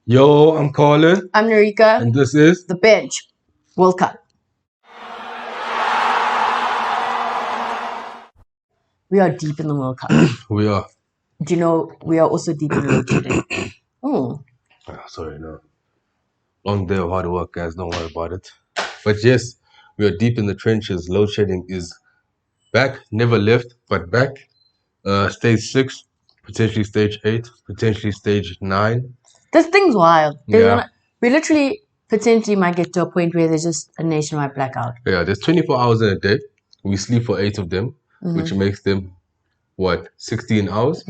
Yo, I'm Colin. I'm Narika. And this is The Bench World Cup. We are deep in the World Cup. We are. Do you know we are also deep in the load shedding? Sorry, no. Long day of hard work, guys. Don't worry about it. But yes, we are deep in the trenches. Load shedding is back. Never left, but back. Stage 6, potentially stage 8, potentially stage 9. This thing's wild. Yeah. We literally potentially might get to a point where there's just a nationwide blackout. Yeah, there's 24 hours in a day. We sleep for 8 of them, which makes them, 16 hours?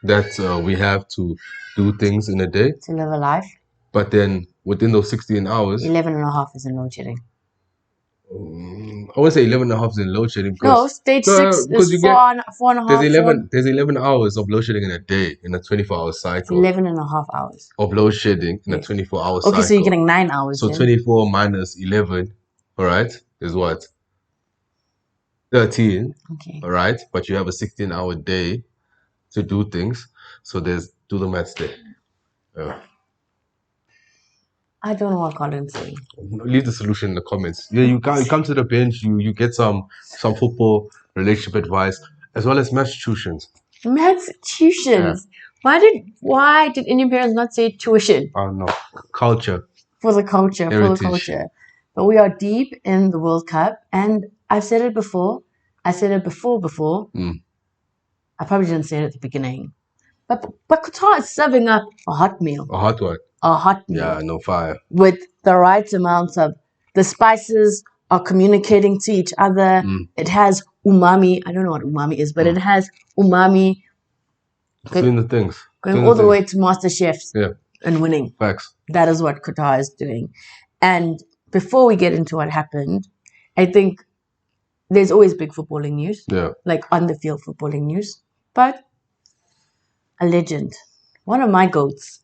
That we have to do things in a day. To live a life. But then within those 16 hours... 11 and a half is in load shedding. I wouldn't say 11 and a half is in load shedding. No, stage 6 is four and a half. There's 11 hours of load shedding in a day in a 24-hour cycle. 11 and a half hours. Of load shedding in a 24-hour cycle. Okay, so you're getting 9 hours. So 24 minus 11, all right, is what? 13. Okay. All right, but you have a 16-hour day to do things. So do the maths there. Yeah. I don't know what Colin's saying. Leave the solution in the comments. Yeah, you come to the bench, you get some football relationship advice as well as match tuitions. Match tuitions. Yeah. Why did Indian parents not say tuition? I don't know. Culture. For the culture. Heritage. For the culture. But we are deep in the World Cup, and I've said it before. I said it before. I probably didn't say it at the beginning. But Qatar is serving up a hot meal. A hot one. A hot meal. Yeah, no fire. With the right amounts of the spices are communicating to each other. It has umami. I don't know what umami is, but it has umami. Between the things. Going all the way to Master Chefs. Yeah. And winning. Facts. That is what Qatar is doing. And before we get into what happened, I think there's always big footballing news. Yeah. Like on the field footballing news. But a legend. One of my goats.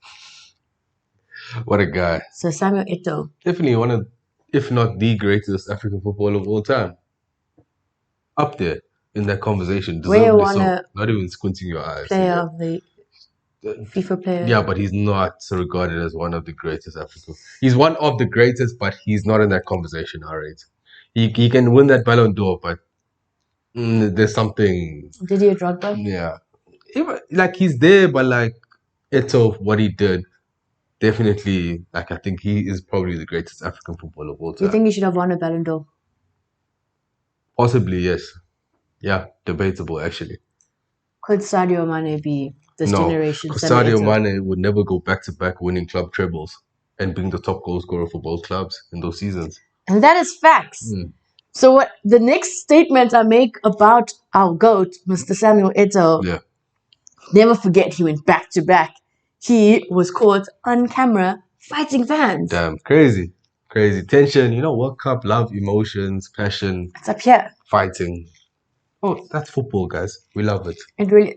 What a guy. Sir Samuel Eto'o. Definitely one of, if not the greatest African footballer of all time. Up there in that conversation. Deservedly so. Not even squinting your eyes. Player of the FIFA player. Yeah, but he's not regarded as one of the greatest African. He's one of the greatest, but he's not in that conversation, all right? He can win that Ballon d'Or, but there's something... Did he a Drogba? Yeah. Like, he's there, but like, Eto'o, what he did, definitely, like, I think he is probably the greatest African footballer of all time. Do you think he should have won a Ballon d'Or? Possibly, yes. Yeah, debatable, actually. Could Sadio Mane be this generation? No, because Sadio Mane would never go back-to-back winning club trebles and being the top goal scorer for both clubs in those seasons. And that is facts. So what the next statement I make about our GOAT, Mr. Samuel Eto'o, never forget he went back-to-back. He was caught on camera fighting fans. Damn, crazy. Crazy. Tension, World Cup, love, emotions, passion. It's up here. Fighting. Oh, that's football, guys. We love it.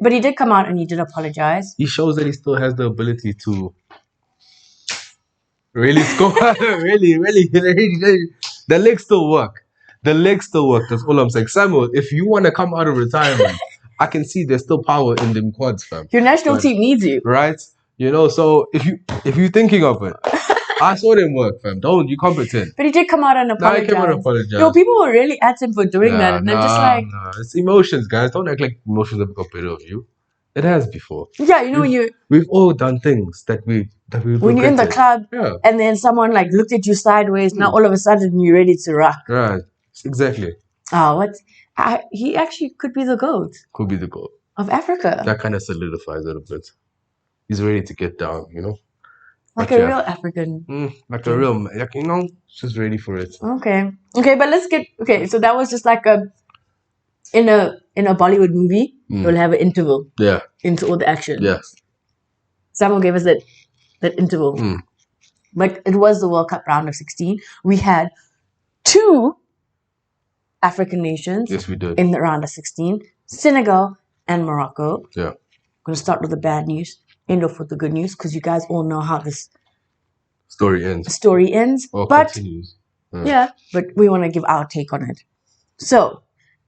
But he did come out and he did apologize. He shows that he still has the ability to really score. really. The legs still work. That's all I'm saying. Samuel, if you want to come out of retirement, I can see there's still power in them quads, fam. Your national team needs you. Right? So if you're thinking of it, I saw them work, fam. You can't pretend. But he did come out and apologize. He came out and apologized. Yo, people were really at him for doing that. And I'm just like... it's emotions, guys. Don't act like emotions have got better of you. It has before. Yeah, we've all done things that we when you're in the club and then someone like looked at you sideways, now all of a sudden you're ready to rock. Right. Exactly. He actually could be the GOAT. Could be the GOAT. Of Africa. That kind of solidifies it a bit. He's ready to get down, Like a real African. Like a real, just ready for it. Okay, but let's get... Okay, so that was just like in a Bollywood movie, you'll have an interval. Yeah. Into all the action. Yes. Someone gave us that interval. But it was the World Cup round of 16. We had 2 African nations. Yes, we did. In the round of 16. Senegal and Morocco. Yeah. I'm going to start with the bad news. End off with the good news, because you guys all know how this story ends. Or continues. Yeah, but we want to give our take on it. So,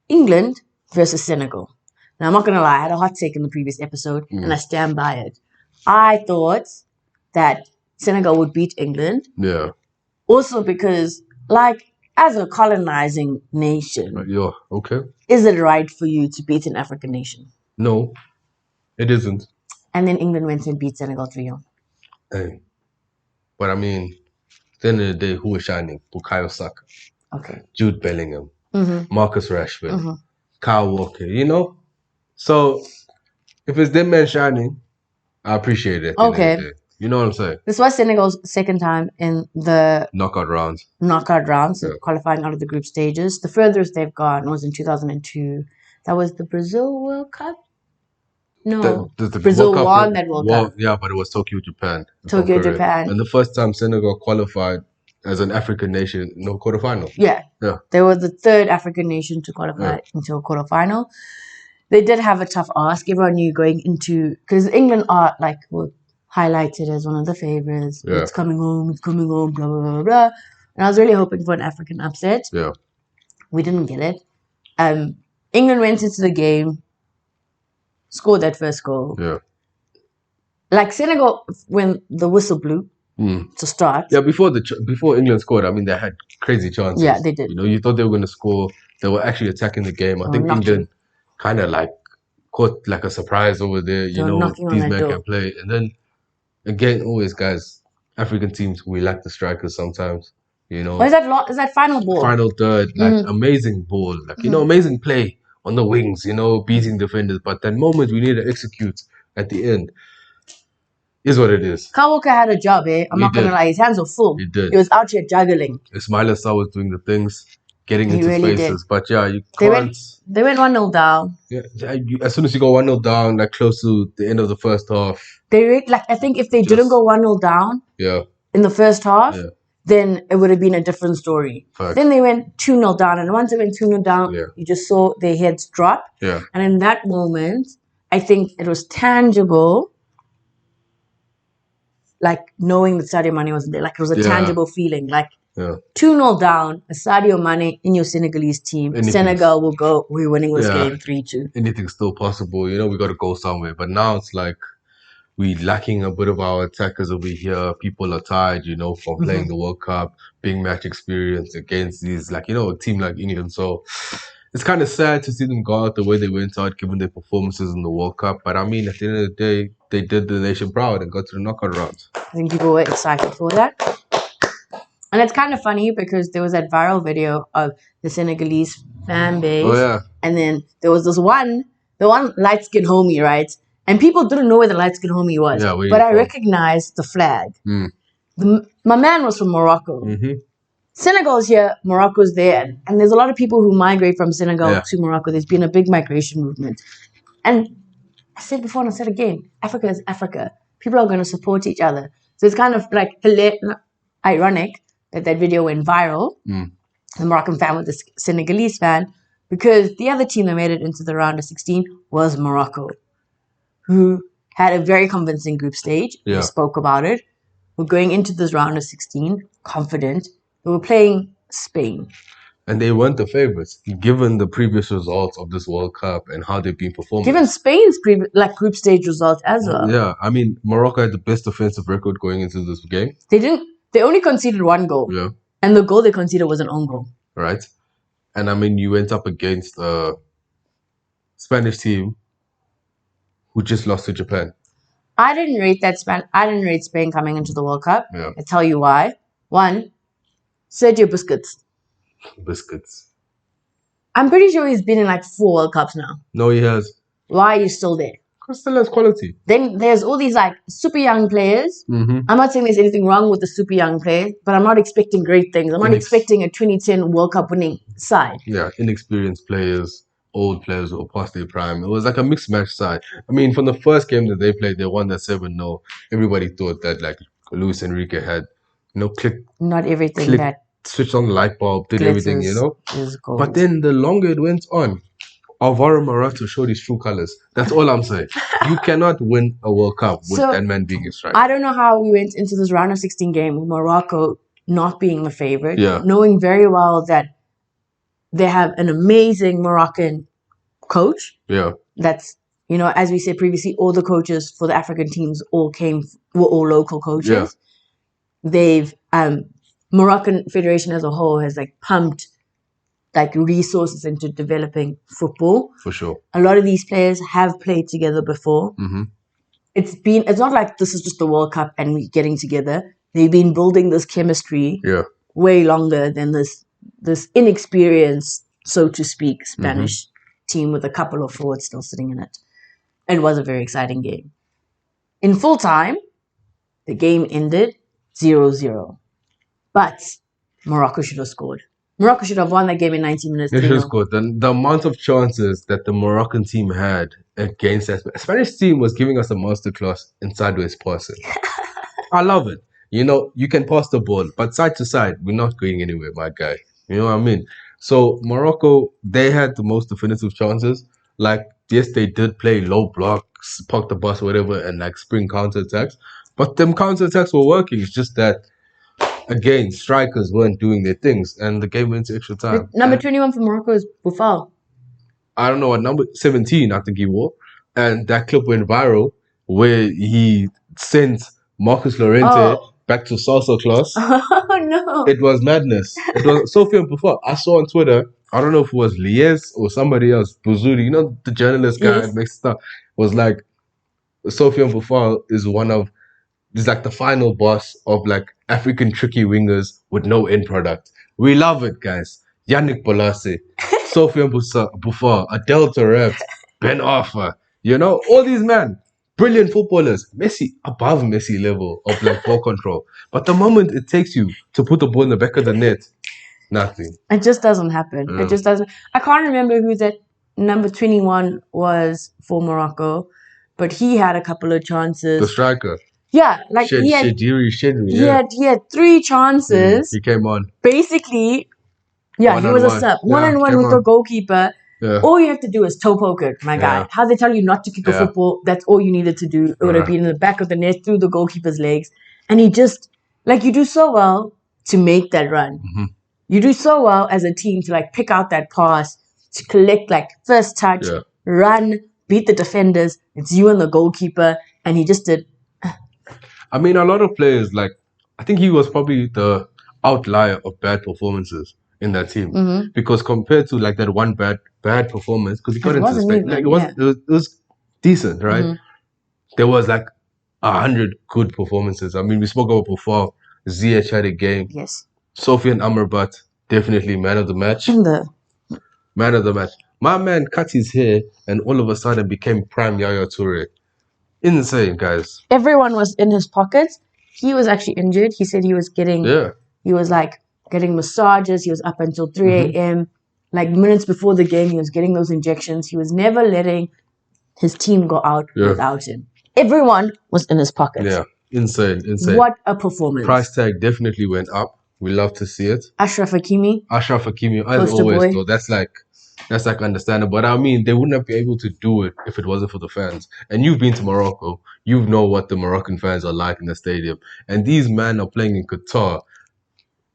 England versus Senegal. Now, I'm not going to lie. I had a hot take in the previous episode, and I stand by it. I thought that Senegal would beat England. Yeah. Also because, like, as a colonizing nation, yeah, okay. Is it right for you to beat an African nation? No, it isn't. And then England went and beat Senegal 3-0. Hey. But I mean, at the end of the day, who is shining? Bukayo Saka. Okay. Jude Bellingham. Mm-hmm. Marcus Rashford. Mm-hmm. Kyle Walker, you know? So, if it's them men shining, I appreciate it. Okay. You know what I'm saying? This was Senegal's second time in the knockout rounds, so qualifying out of the group stages. The furthest they've gone was in 2002. That was the Brazil World Cup? No. The Brazil World Cup, won that World Cup. Yeah, but it was Tokyo, Japan. Japan. And the first time Senegal qualified as an African nation, no quarterfinal. Yeah. They were the third African nation to qualify into a quarterfinal. They did have a tough ask. Everyone knew going into, because England are were highlighted as one of the favorites. Yeah. It's coming home, blah, blah, blah, blah, blah. And I was really hoping for an African upset. Yeah. We didn't get it. England went into the game, scored that first goal. Yeah. Like Senegal, when the whistle blew to start. Yeah, before England scored, I mean, they had crazy chances. Yeah, they did. You know, you thought they were going to score. They were actually attacking the game. I think England kind of caught like a surprise over there. You know, these men can play. And then again, always guys, African teams, we lack the strikers sometimes. You know, is that final ball? Final third, amazing ball, you know, amazing play on the wings. You know, beating defenders. But that moment we need to execute at the end is what it is. Kyle Walker had a job, eh? I'm not gonna lie, his hands were full. He did. He was out here juggling. Ismail Assar was doing the things, getting into spaces. But yeah, you can't. They went 1-0 down. Yeah, as soon as you go 1-0 down, close to the end of the first half. I think if they didn't go 1-0 down in the first half, then it would have been a different story. Fact. Then they went 2-0 down, and once they went 2-0 down, you just saw their heads drop. Yeah. And in that moment, I think it was tangible, knowing that Sadio Mane wasn't there. It was a tangible feeling. 2-0 down, a Sadio Mane in your Senegalese team. Senegal will go, we're winning this game 3-2. Anything's still possible. You know, we got to go somewhere. But now it's we lacking a bit of our attackers over here. People are tired, you know, from playing the World Cup, big match experience against these, a team like England. So it's kind of sad to see them go out the way they went out, given their performances in the World Cup. But I mean, at the end of the day, they did the nation proud and got to the knockout rounds. I think people were excited for that. And it's kind of funny because there was that viral video of the Senegalese fan base. Oh, yeah. And then there was the one light-skinned homie, right? And people didn't know where the light-skinned homie was. Yeah, but I recognized the flag. My man was from Morocco. Senegal's here, Morocco's there. And there's a lot of people who migrate from Senegal to Morocco. There's been a big migration movement. And I said before and I said again, Africa is Africa. People are going to support each other. So it's kind of ironic that video went viral. The Moroccan fan with the Senegalese fan. Because the other team that made it into the round of 16 was Morocco, who had a very convincing group stage. We spoke about it. We're going into this round of 16 confident. We were playing Spain. And they weren't the favorites, given the previous results of this World Cup and how they've been performing. Given Spain's group stage results as well. Yeah, I mean, Morocco had the best defensive record going into this game. They only conceded one goal. Yeah. And the goal they conceded was an own goal. Right. And I mean, you went up against a Spanish team who just lost to Japan. I didn't rate Spain coming into the World Cup. Yeah. I'll tell you why. One, Sergio Busquets. I'm pretty sure he's been in 4 World Cups now. No, he has. Why are you still there? Because still has quality. Then there's all these super young players. I'm not saying there's anything wrong with the super young players, but I'm not expecting great things. I'm not expecting a 2010 World Cup winning side. Yeah, inexperienced players, old players who are past their prime. It was a mixed match side. I mean, from the first game that they played, they won that 7-0. Everybody thought that Luis Enrique had, clicked. Not everything that switched on the light bulb, did everything, is gold. But then the longer it went on, Alvaro Morata showed his true colors. That's all I'm saying. You cannot win a World Cup with that man being a striker. I don't know how we went into this round of 16 game with Morocco not being the favorite, yeah, knowing very well that they have an amazing Moroccan coach. Yeah. That's, as we said previously, all the coaches for the African teams were all local coaches. Yeah. they've Moroccan Federation as a whole has like pumped like resources into developing football. For sure. A lot of these players have played together before. Mm-hmm. It's not like this is just the World Cup and we're getting together. They've been building this chemistry way longer than this inexperienced, so to speak, Spanish team with a couple of forwards still sitting in it. It was a very exciting game. In full time, the game ended 0-0. But Morocco should have scored. Morocco should have won that game in 90 minutes. They should have scored. The amount of chances that the Moroccan team had against that Spanish team was giving us a masterclass in sideways passing. I love it. You know, you can pass the ball, but side to side, we're not going anywhere, my guy. You know what I mean? So Morocco, they had the most definitive chances. Like, yes, they did play low blocks, park the bus, whatever, and like spring counterattacks. But them counterattacks were working. It's just that, again, strikers weren't doing their things, and the game went to extra time. Number 21 for Morocco is Boufal. I don't know what number, 17, I think he wore. And that clip went viral where he sent Marcus Llorente back to salsa class. Oh, no. It was madness. It was Sophia Boufal. I saw on Twitter, I don't know if it was Lies or somebody else, Buzuri, you know, the journalist guy that makes stuff, was like, Sophia Boufal is like the final boss of like African tricky wingers with no end product. We love it, guys. Yannick Bolasie, Sofiane Boufal, Adel Taarabt, Ben Arfa, you know, all these men, brilliant footballers. Messi, above Messi level of like ball control. But the moment it takes you to put the ball in the back of the net, nothing. It just doesn't happen. It just doesn't. I can't remember who that number 21 was for Morocco, but he had a couple of chances. The striker. Yeah, like he had 3 chances. He came on. Basically, he was a sub. One-on-one with the goalkeeper. Yeah. All you have to do is toe poke it, my guy. How they tell you not to kick a football, that's all you needed to do. It would have been in the back of the net through the goalkeeper's legs. And he just, like, you do so well to make that run. Mm-hmm. You do so well as a team to, like, pick out that pass, to collect, like, first touch, run, beat the defenders. It's you and the goalkeeper. And he just did. I mean, a lot of players, like, I think he was probably the outlier of bad performances in that team, because compared to like that one bad performance, because he got into Spain, like it was decent, right? There was like 100 good performances. I mean, we spoke about before. Ziyech had a game. Yes. Sofiane Amrabat, definitely man of the match. Man of the match. My man cut his hair and all of a sudden became prime Yaya Toure. Insane, guys. Everyone was in his pockets. He was actually injured. He said he was getting, he was like getting massages. He was up until 3 a.m. Like minutes before the game, he was getting those injections. He was never letting his team go out without him. Everyone was in his pockets. Yeah, insane. What a performance. Price tag definitely went up. We love to see it. Ashraf Hakimi, as always, though, that's like understandable. But I mean, they wouldn't be able to do it if it wasn't for the fans. And you've been to Morocco. You know what the Moroccan fans are like in the stadium. And these men are playing in Qatar.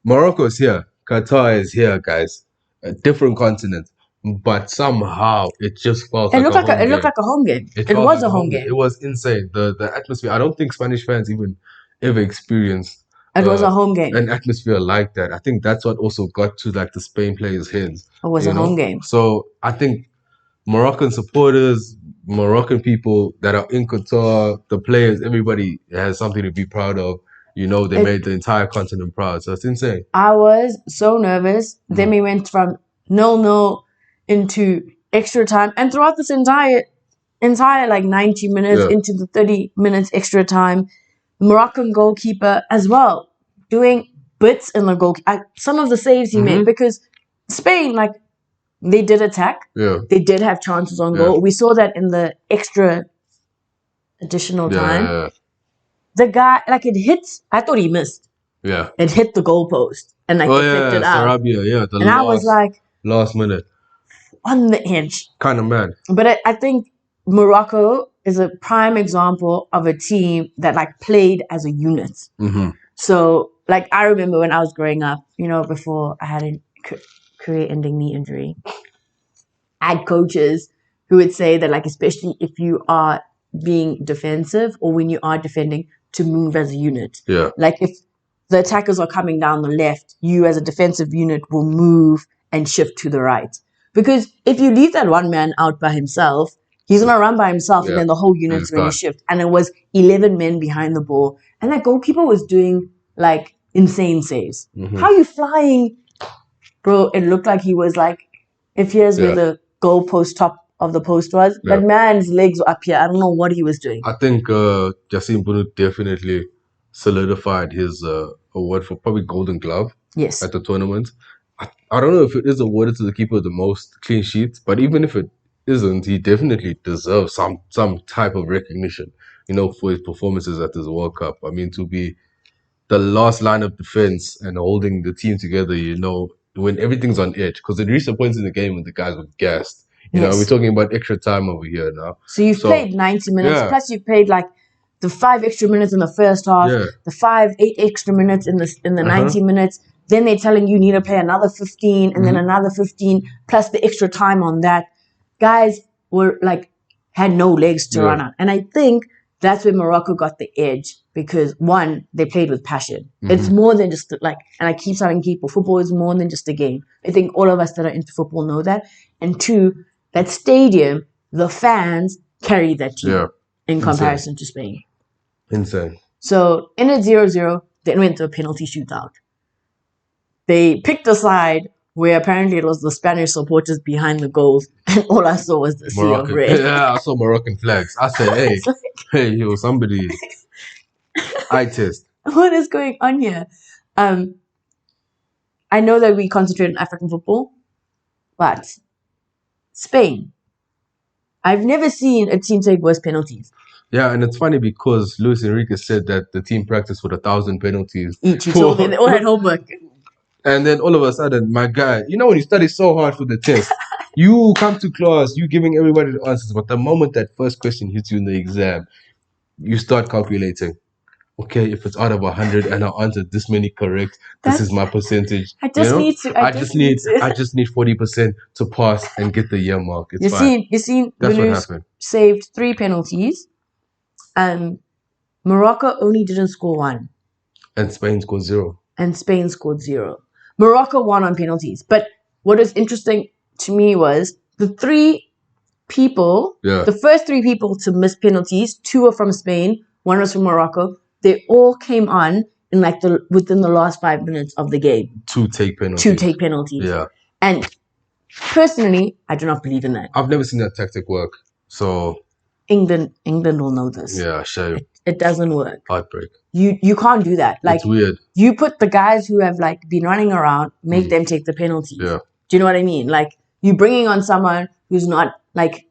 Morocco is here. Qatar is here, guys. A different continent. But somehow it just felt it looked like a home game. It was a home game. It was insane. The atmosphere. I don't think Spanish fans even ever experienced it was a home game. An atmosphere like that. I think that's what also got to like the Spain players' heads. It was a home game. So I think Moroccan supporters, Moroccan people that are in Qatar, the players, everybody has something to be proud of. You know, they made the entire continent proud. So it's insane. I was so nervous. Then we went from 0-0 into extra time. And throughout this entire like 90 minutes into the 30 minutes extra time, Moroccan goalkeeper as well, doing bits in the goal. Some of the saves he made, because Spain, like, they did attack. Yeah. They did have chances on goal. We saw that in the extra additional time. Yeah. The guy, like, it hits. I thought he missed. Yeah. It hit the goalpost and like picked it out. Sarabia, and I was like, last minute. On the edge. Kind of mad. But I think Morocco is a prime example of a team that like played as a unit. Mm-hmm. So like I remember when I was growing up, you know, before I had a career-ending knee injury, I had coaches who would say that like especially if you are being defensive or when you are defending, to move as a unit. Yeah. Like if the attackers are coming down the left, you as a defensive unit will move and shift to the right. Because if you leave that one man out by himself, he's going to run by himself and then the whole unit's going to shift. And it was 11 men behind the ball. And that goalkeeper was doing like insane saves. How are you flying? Bro, it looked like he was like, if here's where the goalpost top of the post was, that man's legs were up here. I don't know what he was doing. I think Jassim Bunu definitely solidified his award for probably Golden Glove at the tournament. I don't know if it is awarded to the keeper the most clean sheets, but even if it isn't, he definitely deserves some type of recognition, you know, for his performances at this World Cup. I mean, to be the last line of defense and holding the team together, you know, when everything's on edge, because it reached a point in the game when the guys were gassed. You know, we're talking about extra time over here now. So you've played 90 minutes, plus you've played like the 5 extra minutes in the first half, the 8 extra minutes in the 90 minutes. Then they're telling you need to play another 15 and then another 15 plus the extra time on that. Guys were like, had no legs to run on. And I think that's where Morocco got the edge because one, they played with passion. It's more than just like, and I keep telling people, football is more than just a game. I think all of us that are into football know that. And two, that stadium, the fans carried that team in comparison to Spain. Insane. So in a 0-0, they went to a penalty shootout. They picked a side where apparently it was the Spanish supporters behind the goals, and all I saw was the sea of red. Yeah, I saw Moroccan flags. I said, hey, yo, somebody, eye test. What is going on here? I know that we concentrate on African football, but Spain, I've never seen a team take worse penalties. Yeah, and it's funny because Luis Enrique said that the team practiced with 1,000 penalties. Each. He told me they all had homework. And then all of a sudden, my guy, you know when you study so hard for the test, you come to class, you giving everybody the answers, but the moment that first question hits you in the exam, you start calculating. Okay, if it's out of 100 and I answered this many correct, this is my percentage. I just need to. I just need 40% to pass and get the year mark. It's fine. You seen that's what happened. Saved 3 penalties. Morocco only didn't score 1. And Spain scored 0. Morocco won on penalties. But what is interesting to me was the 3 people, the first 3 people to miss penalties, 2 were from Spain, 1 was from Morocco. They all came on in like within the last 5 minutes of the game. To take penalties. Yeah. And personally, I do not believe in that. I've never seen that tactic work. So England will know this. Yeah, shame. It doesn't work. Heartbreak. You can't do that. Like, it's weird. You put the guys who have like been running around, make them take the penalties. Yeah. Do you know what I mean? Like, you bringing on someone who's not like,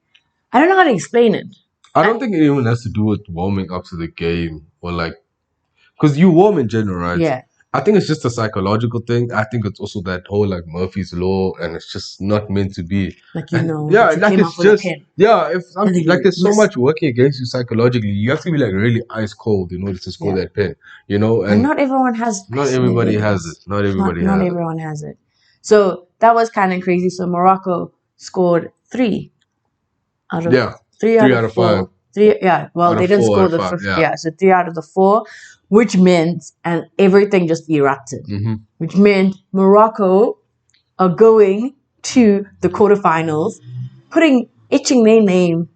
I don't know how to explain it. I don't think it even has to do with warming up to the game or like, because you warm in general, right? Yeah. I think it's just a psychological thing. I think it's also that whole like Murphy's Law, and it's just not meant to be. Like, you know, yeah, like it's just if something like there's so much working against you psychologically, you have to be like really ice cold in order to score that pen, you know. And not everyone has. Not everybody has it. Not everyone has it. So that was kind of crazy. So Morocco scored 3 out of 3 out of 5. 3, well, they didn't score the 5th. So 3 out of the 4, which meant, and everything just erupted, which meant Morocco are going to the quarterfinals, etching their name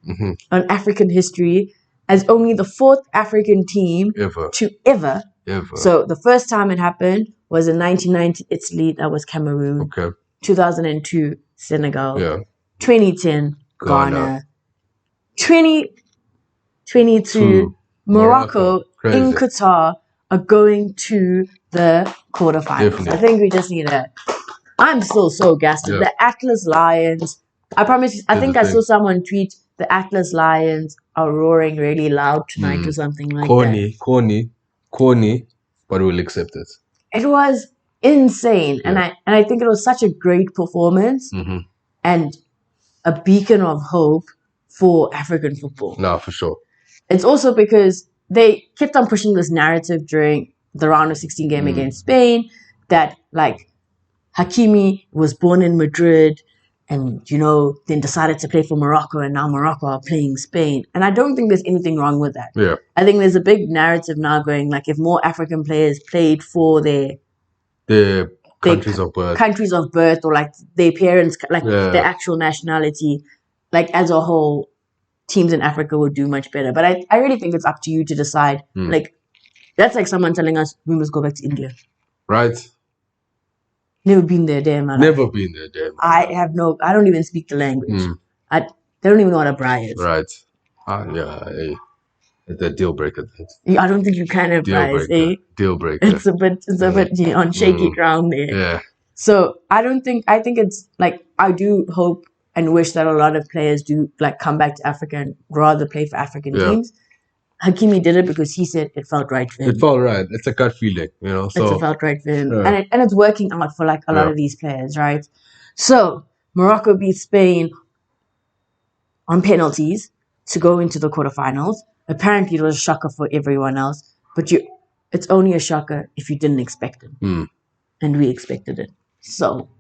on African history as only the 4th African team to ever. So the first time it happened was in 1990 Italy, that was Cameroon. 2002 Senegal. 2010 Ghana. 2022 Morocco in Qatar are going to the quarterfinals. Definitely. I think we just need to. I'm still so gassed. The Atlas Lions. I promise you, I think I saw someone tweet the Atlas Lions are roaring really loud tonight or something like that. Corny, but we'll accept it. It was insane. And I think it was such a great performance and a beacon of hope for African football. No, for sure. It's also because they kept on pushing this narrative during the round of 16 game against Spain that like Hakimi was born in Madrid and, you know, then decided to play for Morocco, and now Morocco are playing Spain. And I don't think there's anything wrong with that. Yeah. I think there's a big narrative now going, like, if more African players played for their countries of birth, or like their parents, like their actual nationality, like as a whole, teams in Africa would do much better. But I really think it's up to you to decide. Like, that's like someone telling us we must go back to India. Right. Never been there, damn. Never been there, damn. I don't even speak the language. They don't even know what a braai is. Right. Yeah. It's a deal breaker. I don't think you can have braais, eh? Deal breaker. It's a bit on shaky ground there. Yeah. So I think it's like, I do hope and wish that a lot of players do like come back to Africa and rather play for African teams. Hakimi did it because he said it felt right for him. It felt right. It's a gut feeling, you know. So it felt right for him, and it's working out for like a lot of these players, right? So Morocco beat Spain on penalties to go into the quarterfinals. Apparently, it was a shocker for everyone else, but it's only a shocker if you didn't expect it, and we expected it. So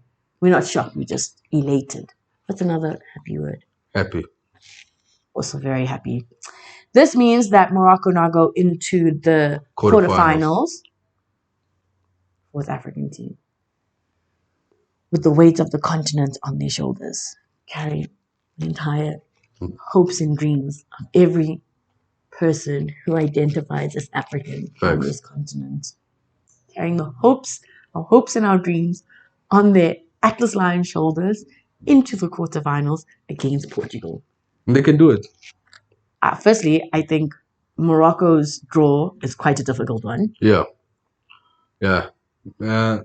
we're not shocked; we're just elated. That's another happy word. Happy. Also very happy. This means that Morocco now go into the quarterfinals with African team, with the weight of the continent on their shoulders, carry the entire hopes and dreams of every person who identifies as African on this continent, carrying the hopes, our hopes and our dreams on their Atlas Lion shoulders into the quarterfinals against Portugal. They can do it. Firstly, I think Morocco's draw is quite a difficult one. Yeah, because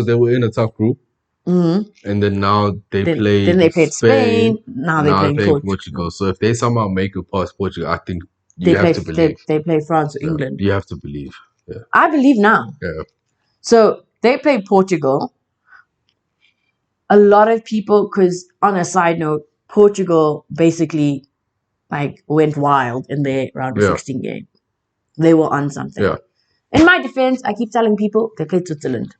they were in a tough group, and then now they played Spain. Now they're playing Portugal. So if they somehow make it past Portugal, I think you have to believe. They play France or England. You have to believe. Yeah. I believe now. Yeah. So they play Portugal. A lot of people, because on a side note, Portugal basically like went wild in their round of 16 game. They were on something. Yeah. In my defense, I keep telling people they played Switzerland.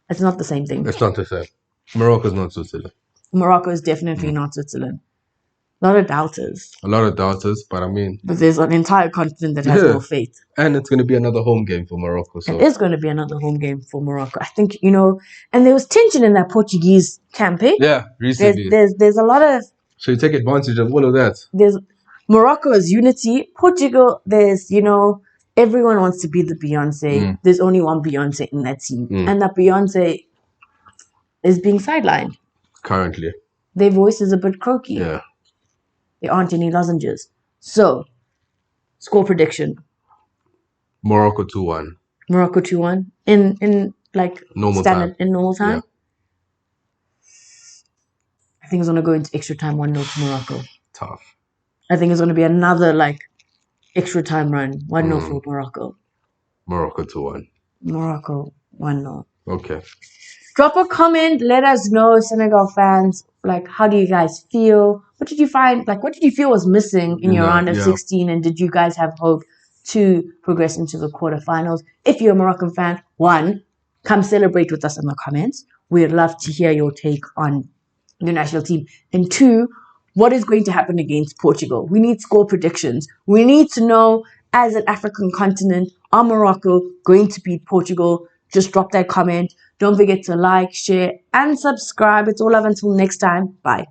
It's not the same thing. It's not the same. Morocco's not Switzerland. Morocco is definitely not Switzerland. A lot of doubters. But I mean... But there's an entire continent that has more faith. And it's going to be another home game for Morocco. So. It is going to be another home game for Morocco. I think, you know, and there was tension in that Portuguese campaign. Yeah, recently. There's a lot of... So you take advantage of all of that. There's Morocco is unity. Portugal, there's, you know, everyone wants to be the Beyonce. There's only one Beyonce in that team. And that Beyonce is being sidelined. Currently. Their voice is a bit croaky. Yeah. There aren't any lozenges. So, score prediction. Morocco 2-1. Morocco 2-1 in like normal standard time. In normal time. Yeah. I think it's gonna go into extra time 1-0 to Morocco. Tough. I think it's gonna be another like extra time run 1-0 for Morocco. Morocco 2-1. Morocco 1-0. Okay. Drop a comment. Let us know, Senegal fans. Like, how do you guys feel? What did you find? Like, what did you feel was missing in your round of 16? And did you guys have hope to progress into the quarterfinals? If you're a Moroccan fan, one, come celebrate with us in the comments. We'd love to hear your take on the national team. And two, what is going to happen against Portugal? We need score predictions. We need to know, as an African continent, are Morocco going to beat Portugal? Just drop that comment. Don't forget to like, share, and subscribe. It's all love until next time. Bye.